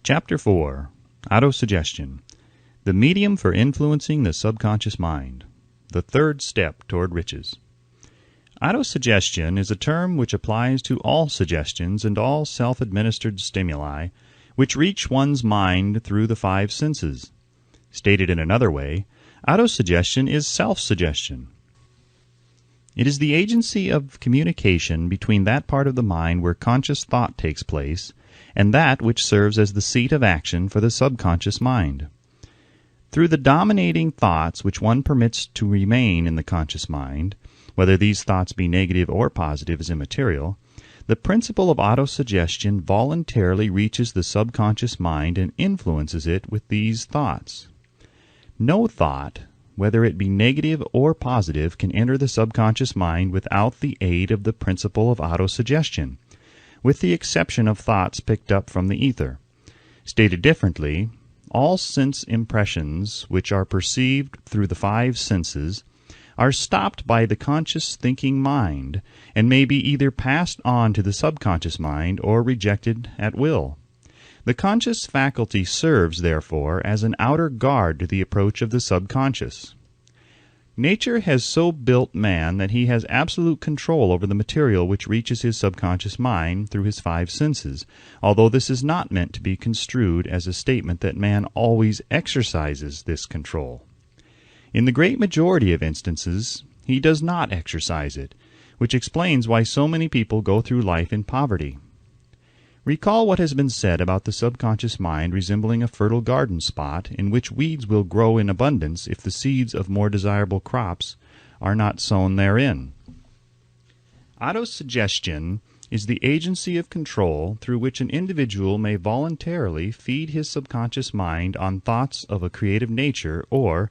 Chapter 4. Autosuggestion. The medium for influencing the subconscious mind. The third step toward riches. Autosuggestion is a term which applies to all suggestions and all self-administered stimuli which reach one's mind through the five senses. Stated in another way, autosuggestion is self-suggestion. It is the agency of communication between that part of the mind where conscious thought takes place and that which serves as the seat of action for the subconscious mind. Through the dominating thoughts which one permits to remain in the conscious mind, whether these thoughts be negative or positive is immaterial, the principle of autosuggestion voluntarily reaches the subconscious mind and influences it with these thoughts. No thought, whether it be negative or positive, can enter the subconscious mind without the aid of the principle of autosuggestion, with the exception of thoughts picked up from the ether. Stated differently, all sense impressions which are perceived through the five senses are stopped by the conscious thinking mind and may be either passed on to the subconscious mind or rejected at will. The conscious faculty serves, therefore, as an outer guard to the approach of the subconscious. Nature has so built man that he has absolute control over the material which reaches his subconscious mind through his five senses, although this is not meant to be construed as a statement that man always exercises this control. In the great majority of instances, he does not exercise it, which explains why so many people go through life in poverty. Recall what has been said about the subconscious mind resembling a fertile garden spot in which weeds will grow in abundance if the seeds of more desirable crops are not sown therein. Autosuggestion is the agency of control through which an individual may voluntarily feed his subconscious mind on thoughts of a creative nature or,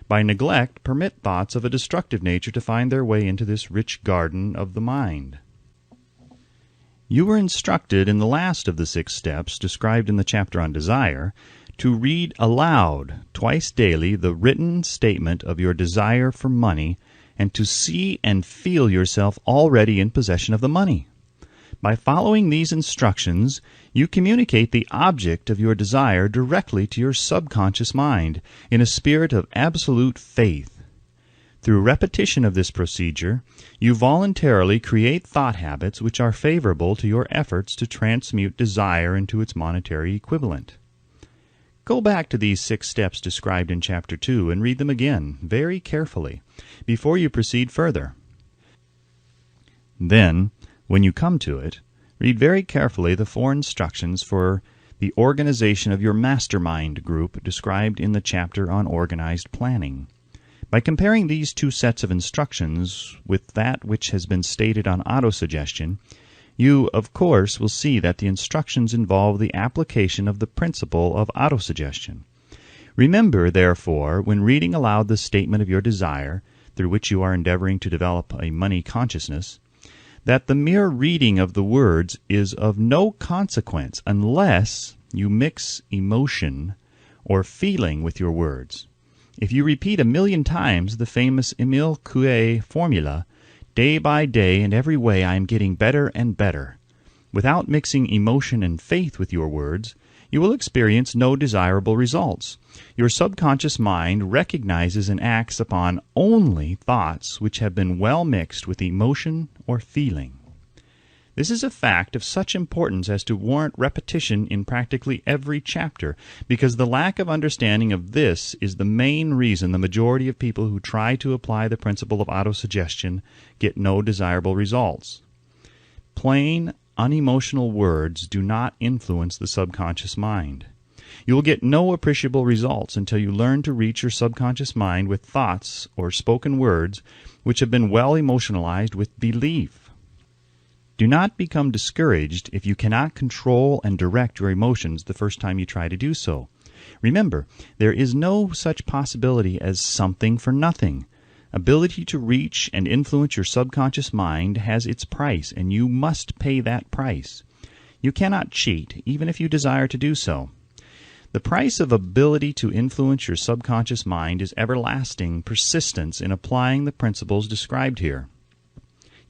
by neglect, permit thoughts of a destructive nature to find their way into this rich garden of the mind. You were instructed in the last of the 6 steps described in the chapter on desire to read aloud twice daily the written statement of your desire for money and to see and feel yourself already in possession of the money. By following these instructions, you communicate the object of your desire directly to your subconscious mind in a spirit of absolute faith. Through repetition of this procedure, you voluntarily create thought habits which are favorable to your efforts to transmute desire into its monetary equivalent. Go back to these 6 steps described in Chapter 2 and read them again, very carefully, before you proceed further. Then, when you come to it, read very carefully the 4 instructions for the organization of your mastermind group described in the chapter on organized planning. By comparing these 2 sets of instructions with that which has been stated on autosuggestion, you, of course, will see that the instructions involve the application of the principle of autosuggestion. Remember, therefore, when reading aloud the statement of your desire, through which you are endeavoring to develop a money consciousness, that the mere reading of the words is of no consequence unless you mix emotion or feeling with your words. If you repeat 1,000,000 times the famous Emile Coué formula, day by day and every way I am getting better and better, without mixing emotion and faith with your words, you will experience no desirable results. Your subconscious mind recognizes and acts upon only thoughts which have been well mixed with emotion or feeling. This is a fact of such importance as to warrant repetition in practically every chapter, because the lack of understanding of this is the main reason the majority of people who try to apply the principle of autosuggestion get no desirable results. Plain, unemotional words do not influence the subconscious mind. You will get no appreciable results until you learn to reach your subconscious mind with thoughts or spoken words which have been well emotionalized with belief. Do not become discouraged if you cannot control and direct your emotions the first time you try to do so. Remember, there is no such possibility as something for nothing. Ability to reach and influence your subconscious mind has its price, and you must pay that price. You cannot cheat, even if you desire to do so. The price of ability to influence your subconscious mind is everlasting persistence in applying the principles described here.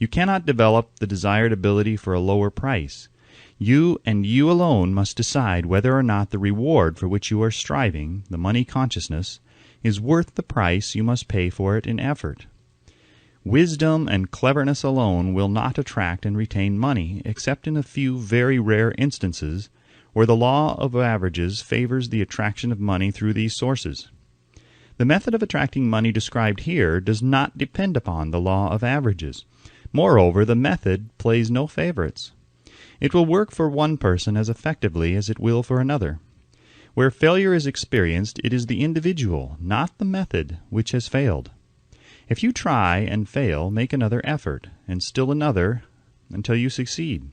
You cannot develop the desired ability for a lower price. You and you alone must decide whether or not the reward for which you are striving, the money consciousness, is worth the price you must pay for it in effort. Wisdom and cleverness alone will not attract and retain money, except in a few very rare instances where the law of averages favors the attraction of money through these sources. The method of attracting money described here does not depend upon the law of averages. Moreover, the method plays no favorites. It will work for one person as effectively as it will for another. Where failure is experienced, it is the individual, not the method, which has failed. If you try and fail, make another effort, and still another, until you succeed.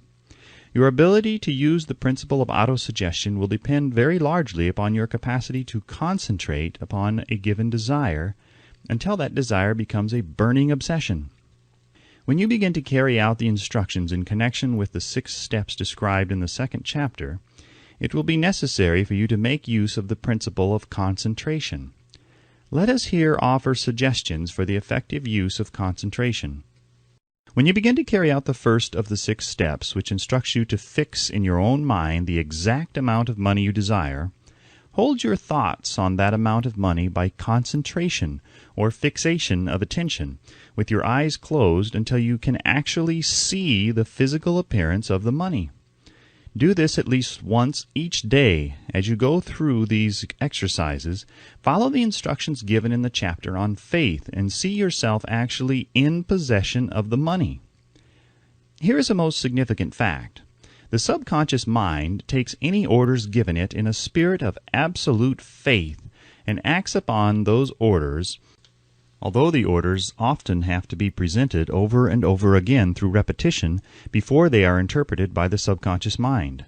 Your ability to use the principle of autosuggestion will depend very largely upon your capacity to concentrate upon a given desire until that desire becomes a burning obsession. When you begin to carry out the instructions in connection with the 6 steps described in the 2nd chapter, it will be necessary for you to make use of the principle of concentration. Let us here offer suggestions for the effective use of concentration. When you begin to carry out the first of the 6 steps, which instructs you to fix in your own mind the exact amount of money you desire, hold your thoughts on that amount of money by concentration or fixation of attention, with your eyes closed until you can actually see the physical appearance of the money. Do this at least once each day. As you go through these exercises, follow the instructions given in the chapter on faith and see yourself actually in possession of the money. Here is a most significant fact. The subconscious mind takes any orders given it in a spirit of absolute faith and acts upon those orders, although the orders often have to be presented over and over again through repetition before they are interpreted by the subconscious mind.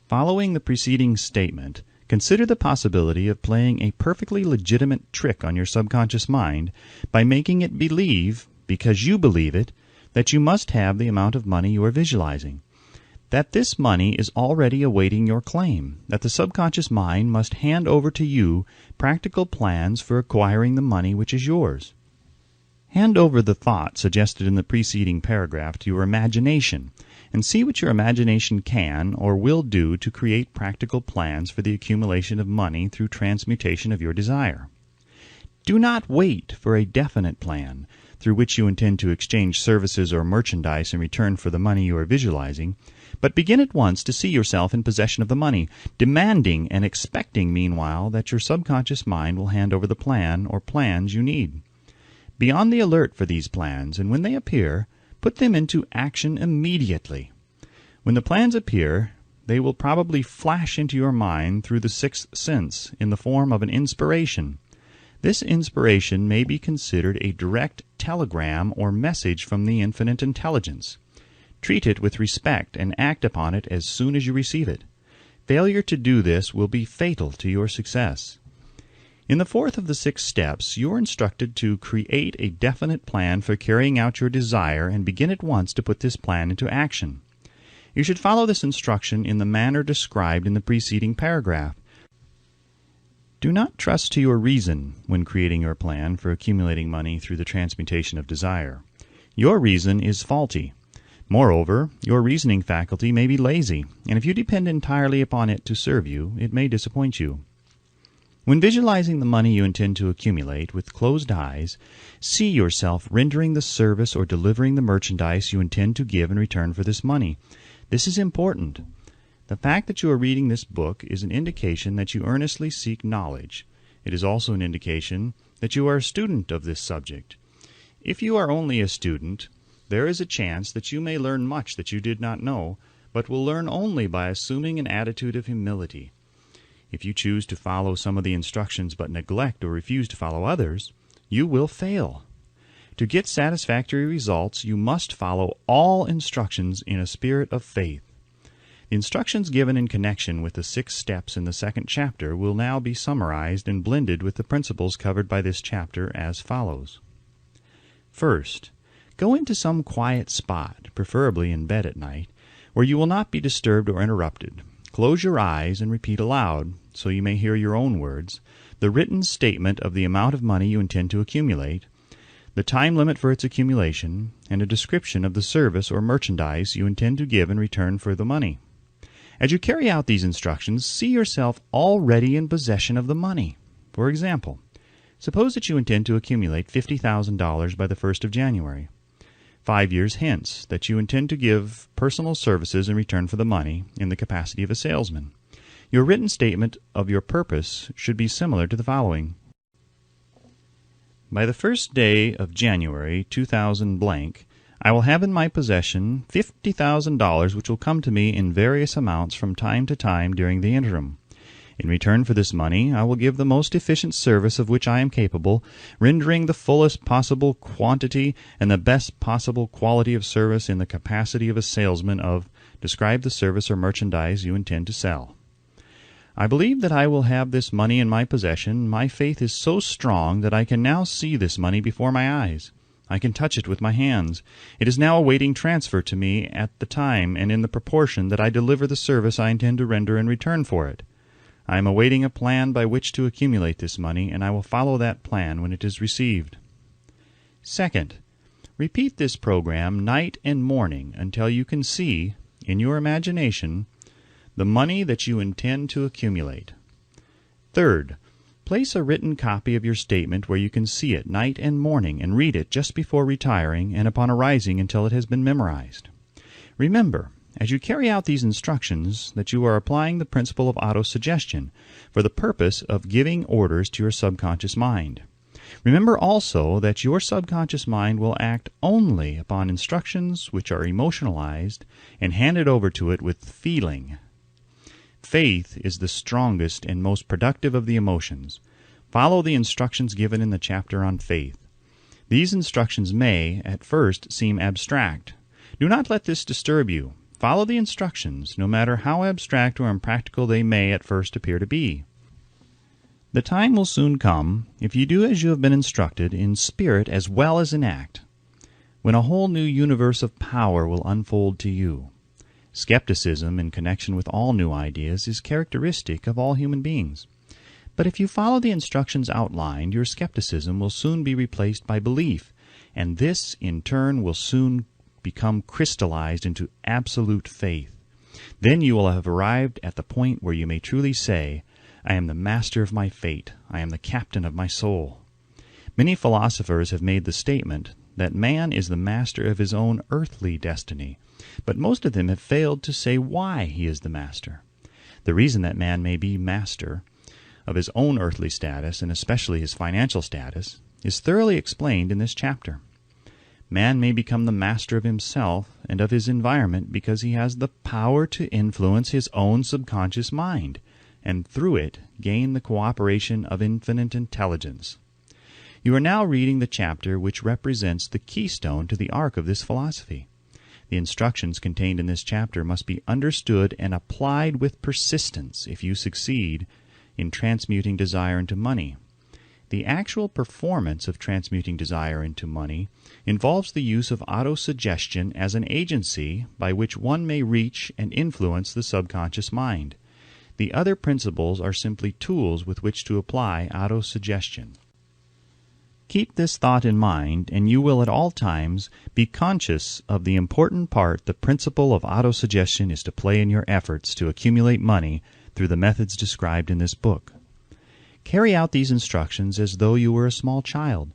Following the preceding statement, consider the possibility of playing a perfectly legitimate trick on your subconscious mind by making it believe, because you believe it, that you must have the amount of money you are visualizing, that this money is already awaiting your claim, that the subconscious mind must hand over to you practical plans for acquiring the money which is yours. Hand over the thought suggested in the preceding paragraph to your imagination, and see what your imagination can or will do to create practical plans for the accumulation of money through transmutation of your desire. Do not wait for a definite plan through which you intend to exchange services or merchandise in return for the money you are visualizing, but begin at once to see yourself in possession of the money, demanding and expecting meanwhile that your subconscious mind will hand over the plan or plans you need. Be on the alert for these plans, and when they appear, put them into action immediately. When the plans appear, they will probably flash into your mind through the 6th sense in the form of an inspiration. This inspiration may be considered a direct telegram or message from the infinite intelligence. Treat it with respect and act upon it as soon as you receive it. Failure to do this will be fatal to your success. In the 4th of the 6 steps, you are instructed to create a definite plan for carrying out your desire and begin at once to put this plan into action. You should follow this instruction in the manner described in the preceding paragraph. Do not trust to your reason when creating your plan for accumulating money through the transmutation of desire. Your reason is faulty. Moreover, your reasoning faculty may be lazy, and if you depend entirely upon it to serve you, it may disappoint you. When visualizing the money you intend to accumulate with closed eyes, see yourself rendering the service or delivering the merchandise you intend to give in return for this money. This is important. The fact that you are reading this book is an indication that you earnestly seek knowledge. It is also an indication that you are a student of this subject. If you are only a student, there is a chance that you may learn much that you did not know, but will learn only by assuming an attitude of humility. If you choose to follow some of the instructions but neglect or refuse to follow others, you will fail. To get satisfactory results, you must follow all instructions in a spirit of faith. The instructions given in connection with the 6 steps in the 2nd chapter will now be summarized and blended with the principles covered by this chapter as follows. First, go into some quiet spot, preferably in bed at night, where you will not be disturbed or interrupted. Close your eyes and repeat aloud, so you may hear your own words, the written statement of the amount of money you intend to accumulate. the time limit for its accumulation, and a description of the service or merchandise you intend to give in return for the money. As you carry out these instructions, see yourself already in possession of the money. For example, suppose that you intend to accumulate $50,000 by the 1st of January. 5 years hence, that you intend to give personal services in return for the money in the capacity of a salesman. Your written statement of your purpose should be similar to the following. By the 1st day of January 2000 blank, I will have in my possession $50,000 which will come to me in various amounts from time to time during the interim. In return for this money, I will give the most efficient service of which I am capable, rendering the fullest possible quantity and the best possible quality of service in the capacity of a salesman of, describe the service or merchandise you intend to sell. I believe that I will have this money in my possession. My faith is so strong that I can now see this money before my eyes. I can touch it with my hands. It is now awaiting transfer to me at the time and in the proportion that I deliver the service I intend to render in return for it. I am awaiting a plan by which to accumulate this money, and I will follow that plan when it is received. Second, repeat this program night and morning until you can see, in your imagination, the money that you intend to accumulate. Third, place a written copy of your statement where you can see it night and morning and read it just before retiring and upon arising until it has been memorized. Remember, as you carry out these instructions, that you are applying the principle of autosuggestion for the purpose of giving orders to your subconscious mind. Remember also that your subconscious mind will act only upon instructions which are emotionalized and handed over to it with feeling. Faith is the strongest and most productive of the emotions. Follow the instructions given in the chapter on faith. These instructions may, at first, seem abstract. Do not let this disturb you. Follow the instructions, no matter how abstract or impractical they may at first appear to be. The time will soon come, if you do as you have been instructed, in spirit as well as in act, when a whole new universe of power will unfold to you. Skepticism in connection with all new ideas is characteristic of all human beings. But if you follow the instructions outlined, your skepticism will soon be replaced by belief, and this, in turn, will soon become crystallized into absolute faith. Then you will have arrived at the point where you may truly say, I am the master of my fate. I am the captain of my soul. Many philosophers have made the statement that man is the master of his own earthly destiny, but most of them have failed to say why he is the master. The reason that man may be master of his own earthly status, and especially his financial status, is thoroughly explained in this chapter. Man may become the master of himself and of his environment because he has the power to influence his own subconscious mind, and through it gain the cooperation of infinite intelligence. You are now reading the chapter which represents the keystone to the arc of this philosophy. The instructions contained in this chapter must be understood and applied with persistence if you succeed in transmuting desire into money. The actual performance of transmuting desire into money involves the use of autosuggestion as an agency by which one may reach and influence the subconscious mind. The other principles are simply tools with which to apply autosuggestion. Keep this thought in mind, and you will at all times be conscious of the important part the principle of autosuggestion is to play in your efforts to accumulate money through the methods described in this book. Carry out these instructions as though you were a small child.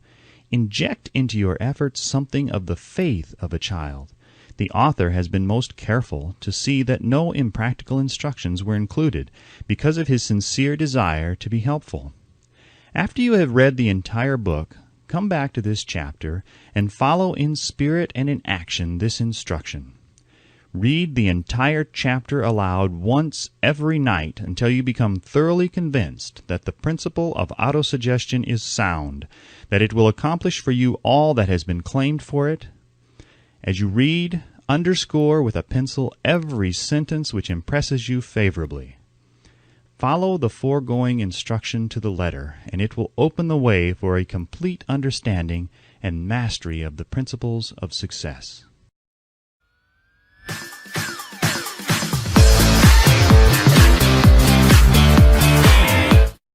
Inject into your efforts something of the faith of a child. The author has been most careful to see that no impractical instructions were included because of his sincere desire to be helpful. After you have read the entire book, come back to this chapter and follow in spirit and in action this instruction. Read the entire chapter aloud once every night until you become thoroughly convinced that the principle of autosuggestion is sound, that it will accomplish for you all that has been claimed for it. As you read, underscore with a pencil every sentence which impresses you favorably. Follow the foregoing instruction to the letter, and it will open the way for a complete understanding and mastery of the principles of success.